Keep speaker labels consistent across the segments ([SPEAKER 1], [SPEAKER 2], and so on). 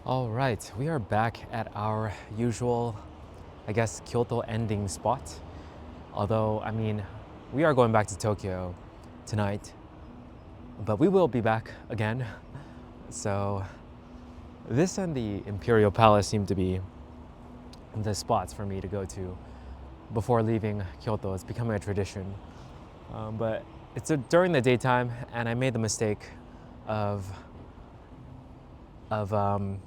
[SPEAKER 1] All right, we are back at our usual, I guess, Kyoto ending spot. Although, we are going back to Tokyo tonight, but we will be back again. So, this and the Imperial Palace seem to be the spots for me to go to before leaving Kyoto. It's becoming a tradition. But it's during the daytime, and I made the mistake of, of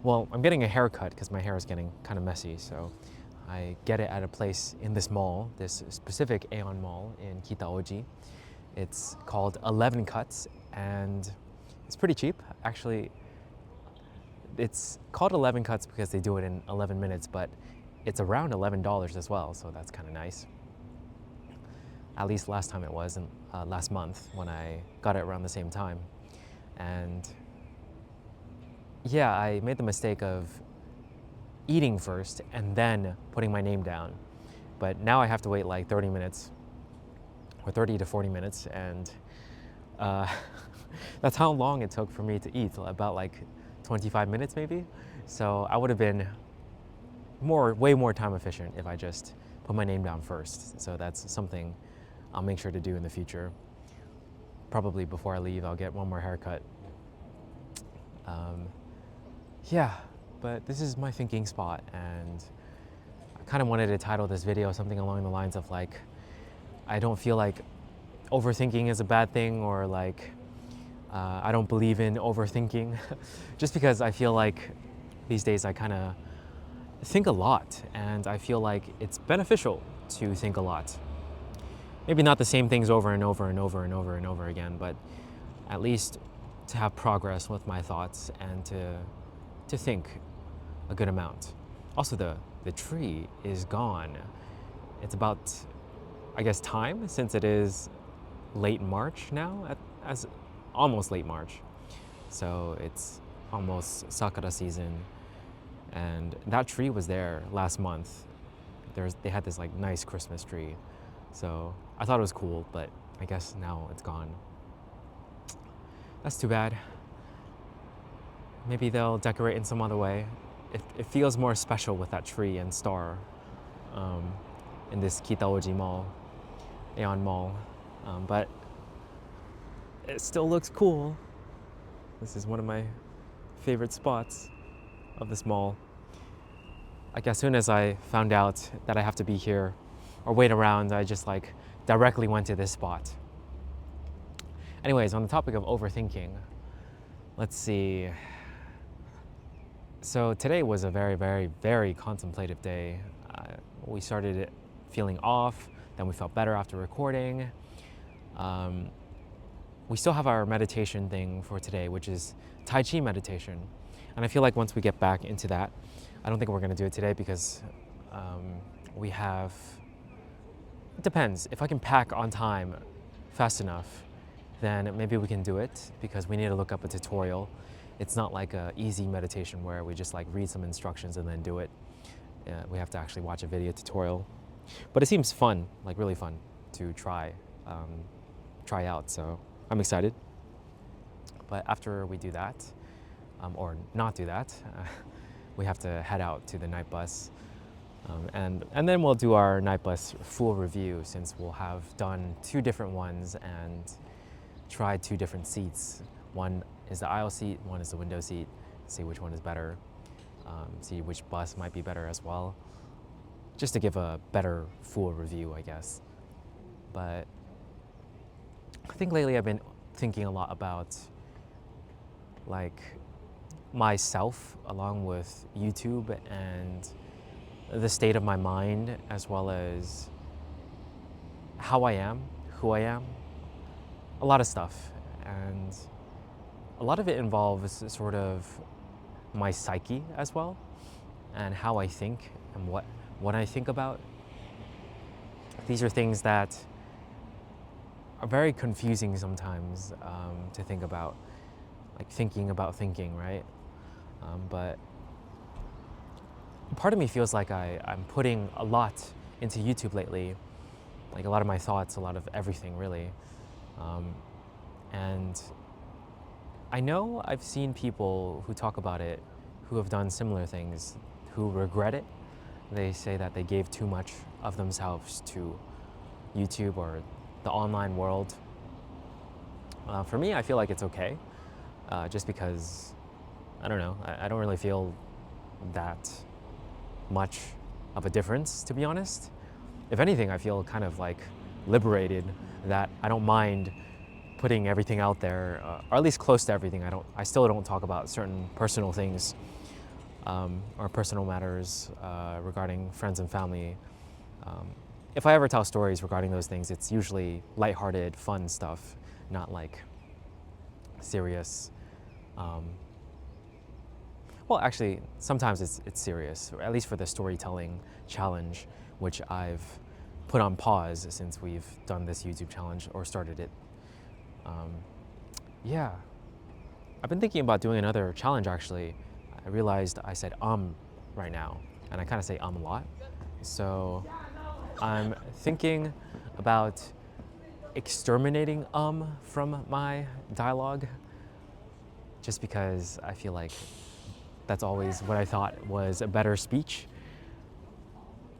[SPEAKER 1] well, I'm getting a haircut because my hair is getting kind of messy. So I get it at a place in this mall, this specific Aeon Mall in Kitaoji. It's called 11 Cuts, and it's pretty cheap. Actually, it's called 11 Cuts because they do it in 11 minutes, but it's around $11 as well, so that's kind of nice. At least last time it was, and last month when I got it around the same time. And yeah, I made the mistake of eating first and then putting my name down. But now I have to wait like 30 minutes or 30 to 40 minutes, and uh, that's how long it took for me to eat, about like 25 minutes maybe. So I would have been way more time efficient if I just put my name down first. So that's something I'll make sure to do in the future. Probably before I leave, I'll get one more haircut. Yeah, but this is my thinking spot, and I kind of wanted to title this video something along the lines of like, I don't feel like overthinking is a bad thing, or like, I don't believe in overthinking, just because I feel like these days I kind of think a lot, and I feel like it's beneficial to think a lot. Maybe not the same things over and over and over and over and over again, but at least to have progress with my thoughts and to think a good amount. Also, the tree is gone. It's about, I guess, time, since it is late March now, as almost late March. So it's almost sakura season, and that tree was there last month. They had this like nice Christmas tree, so I thought it was cool, but I guess now it's gone. That's too bad. Maybe they'll decorate in some other way. It feels more special with that tree and star um, in this Kitaoji Mall, Aeon Mall. But it still looks cool. This is one of my favorite spots of this mall. Like, as soon as I found out that I have to be here or wait around, I just like directly went to this spot. Anyways, on the topic of overthinking, let's see. So today was a very, very, very contemplative day. We started feeling off, then we felt better after recording. We still have our meditation thing for today, which is Tai Chi meditation. And I feel like once we get back into that, I don't think we're gonna do it today because we have, it depends. If I can pack on time fast enough, then maybe we can do it, because we need to look up a tutorial. It's not like a easy meditation where we just like read some instructions and then do it. We have to actually watch a video tutorial. But it seems fun, like really fun to try out, so I'm excited. But after we do that, or not do that, we have to head out to the night bus. And then we'll do our night bus full review, since we'll have done 2 different ones and tried 2 different seats. One is the aisle seat, one is the window seat. See which one is better. See which bus might be better as well. Just to give a better full review, I guess. But I think lately I've been thinking a lot about like myself, along with YouTube, and the state of my mind, as well as how I am, who I am, a lot of stuff. And a lot of it involves sort of my psyche as well, and how I think and what I think about. These are things that are very confusing sometimes to think about, like thinking about thinking, right? But part of me feels like I'm putting a lot into YouTube lately, like a lot of my thoughts, a lot of everything really. And I know I've seen people who talk about it who have done similar things who regret it. They say that they gave too much of themselves to YouTube or the online world. For me, I feel like it's okay, just because, I don't know, I don't really feel that much of a difference, to be honest. If anything, I feel kind of like liberated that I don't mind putting everything out there, or at least close to everything. I still don't talk about certain personal things or personal matters regarding friends and family. If I ever tell stories regarding those things, it's usually lighthearted, fun stuff, not like serious. Well, actually, sometimes it's serious, or at least for the storytelling challenge, which I've put on pause since we've done this YouTube challenge or started it. Yeah, I've been thinking about doing another challenge actually. I realized I said right now, and I kind of say a lot. So I'm thinking about exterminating from my dialogue, just because I feel like that's always what I thought was a better speech.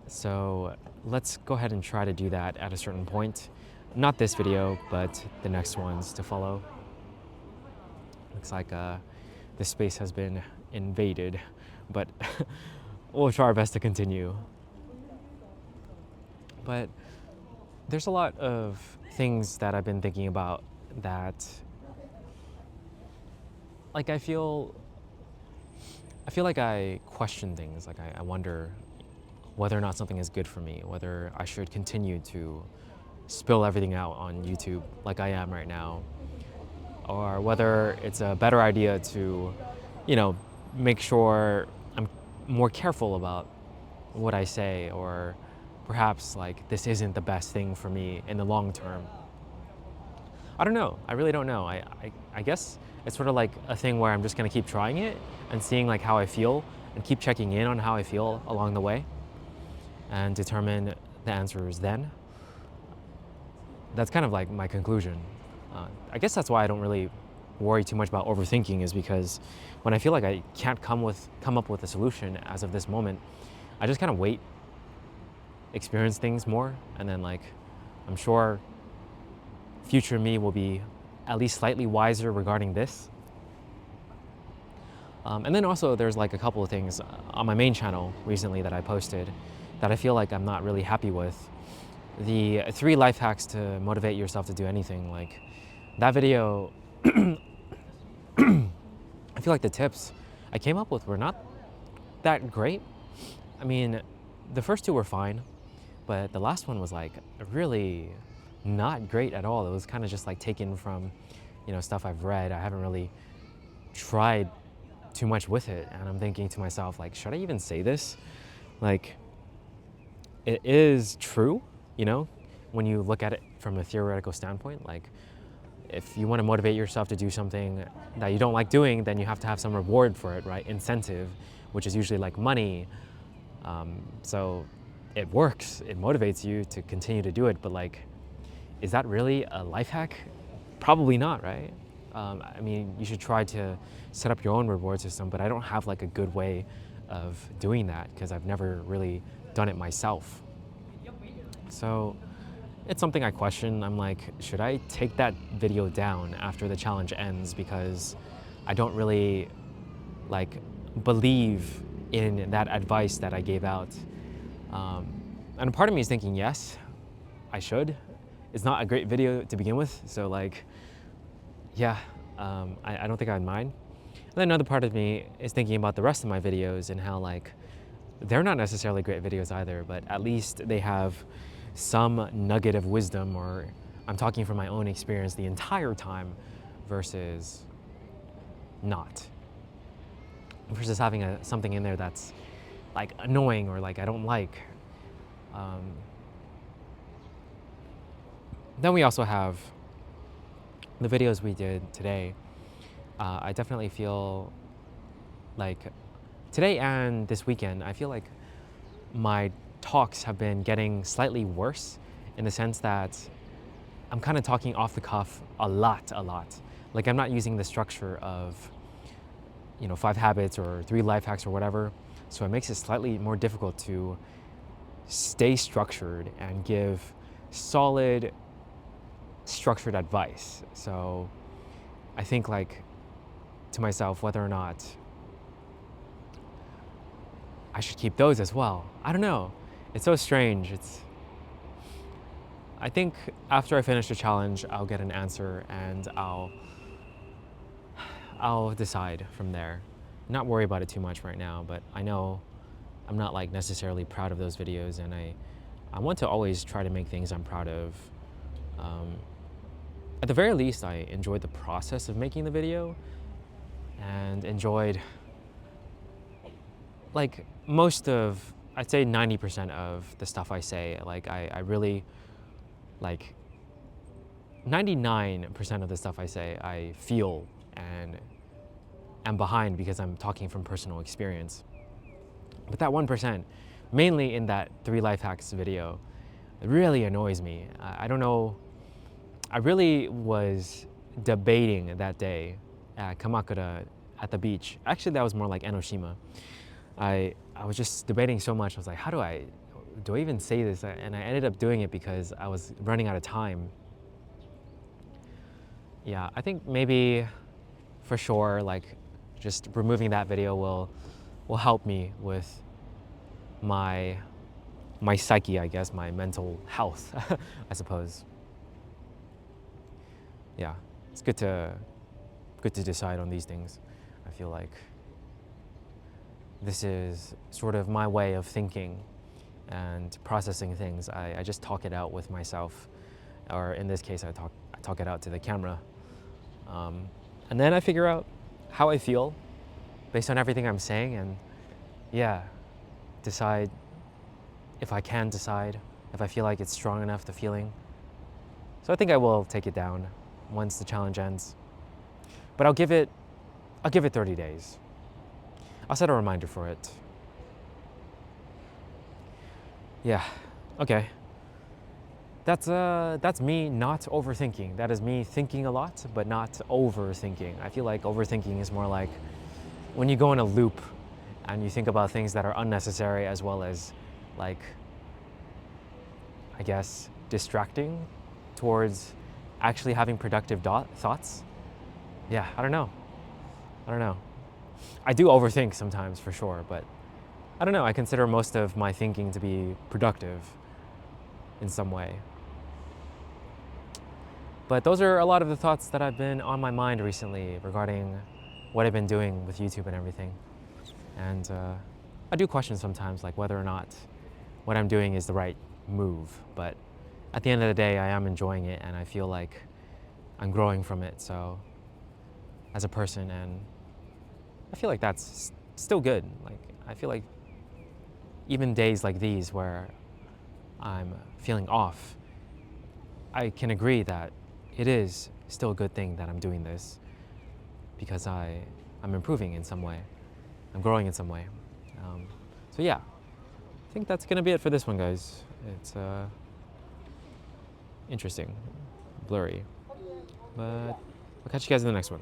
[SPEAKER 1] So let's go ahead and try to do that at a certain point. Not this video, but the next ones to follow. Looks like the space has been invaded, but we'll try our best to continue. But there's a lot of things that I've been thinking about that, like, I feel like I question things. Like I wonder whether or not something is good for me, whether I should continue to spill everything out on YouTube like I am right now, or whether it's a better idea to, make sure I'm more careful about what I say, or perhaps like this isn't the best thing for me in the long term. I don't know. I really don't know. I guess it's sort of like a thing where I'm just gonna keep trying it and seeing like how I feel and keep checking in on how I feel along the way and determine the answers then. That's kind of like my conclusion. I guess that's why I don't really worry too much about overthinking, is because when I feel like I can't come up with a solution as of this moment, I just kind of wait, experience things more, and then like I'm sure future me will be at least slightly wiser regarding this. And then also there's like a couple of things on my main channel recently that I posted that I feel like I'm not really happy with. The 3 life hacks to motivate yourself to do anything, like that video, I feel like the tips I came up with were not that great. I mean, the first 2 were fine, but the last one was like really not great at all. It was kind of just like taken from, stuff I've read. I haven't really tried too much with it, and I'm thinking to myself, like, should I even say this? Like, it is true, when you look at it from a theoretical standpoint. Like, if you want to motivate yourself to do something that you don't like doing, then you have to have some reward for it, right? Incentive, which is usually like money. So it works, it motivates you to continue to do it, but like, is that really a life hack? Probably not, right? I mean, you should try to set up your own reward system, but I don't have like a good way of doing that because I've never really done it myself. So it's something I question. I'm like, should I take that video down after the challenge ends, because I don't really like believe in that advice that I gave out. And a part of me is thinking, yes, I should. It's not a great video to begin with, so like, yeah, I don't think I'd mind. And then another part of me is thinking about the rest of my videos and how like they're not necessarily great videos either, but at least they have some nugget of wisdom, or I'm talking from my own experience the entire time versus not. Versus having something in there that's like annoying or like I don't like. Then we also have the videos we did today. I definitely feel like today and this weekend, I feel like my talks have been getting slightly worse, in the sense that I'm kind of talking off the cuff a lot. Like I'm not using the structure of, 5 habits or 3 life hacks or whatever. So it makes it slightly more difficult to stay structured and give solid, structured advice. So I think like to myself whether or not I should keep those as well. I don't know. It's so strange. I think after I finish the challenge, I'll get an answer and I'll decide from there. Not worry about it too much right now, but I know I'm not like necessarily proud of those videos, and I want to always try to make things I'm proud of. At the very least, I enjoyed the process of making the video and enjoyed like most of, I'd say 90% of the stuff I say. Like I really like 99% of the stuff I say, I feel and am behind because I'm talking from personal experience. But that 1%, mainly in that 3 life hacks video, it really annoys me. I don't know. I really was debating that day at Kamakura at the beach. Actually, that was more like Enoshima. I was just debating so much. I was like, how do I even say this? And I ended up doing it because I was running out of time. Yeah, I think maybe for sure, like just removing that video will help me with my psyche, I guess, my mental health, I suppose. Yeah, it's good to decide on these things. I feel like this is sort of my way of thinking and processing things. I just talk it out with myself, or in this case, I talk it out to the camera. And then I figure out how I feel based on everything I'm saying, and yeah, decide if I can decide, if I feel like it's strong enough, the feeling. So I think I will take it down once the challenge ends. But I'll give it 30 days. I'll set a reminder for it. Yeah, okay. That's me not overthinking. That is me thinking a lot, but not overthinking. I feel like overthinking is more like when you go in a loop and you think about things that are unnecessary, as well as like, I guess, distracting towards actually having productive thoughts. Yeah, I don't know. I do overthink sometimes for sure, but I don't know. I consider most of my thinking to be productive in some way. But those are a lot of the thoughts that have been on my mind recently regarding what I've been doing with YouTube and everything. And I do question sometimes like whether or not what I'm doing is the right move. But at the end of the day, I am enjoying it, and I feel like I'm growing from it. So as a person, and I feel like that's still good. Like I feel like even days like these where I'm feeling off, I can agree that it is still a good thing that I'm doing this, because I'm improving in some way. I'm growing in some way. So yeah, I think that's gonna be it for this one, guys. It's interesting, blurry, but I'll catch you guys in the next one.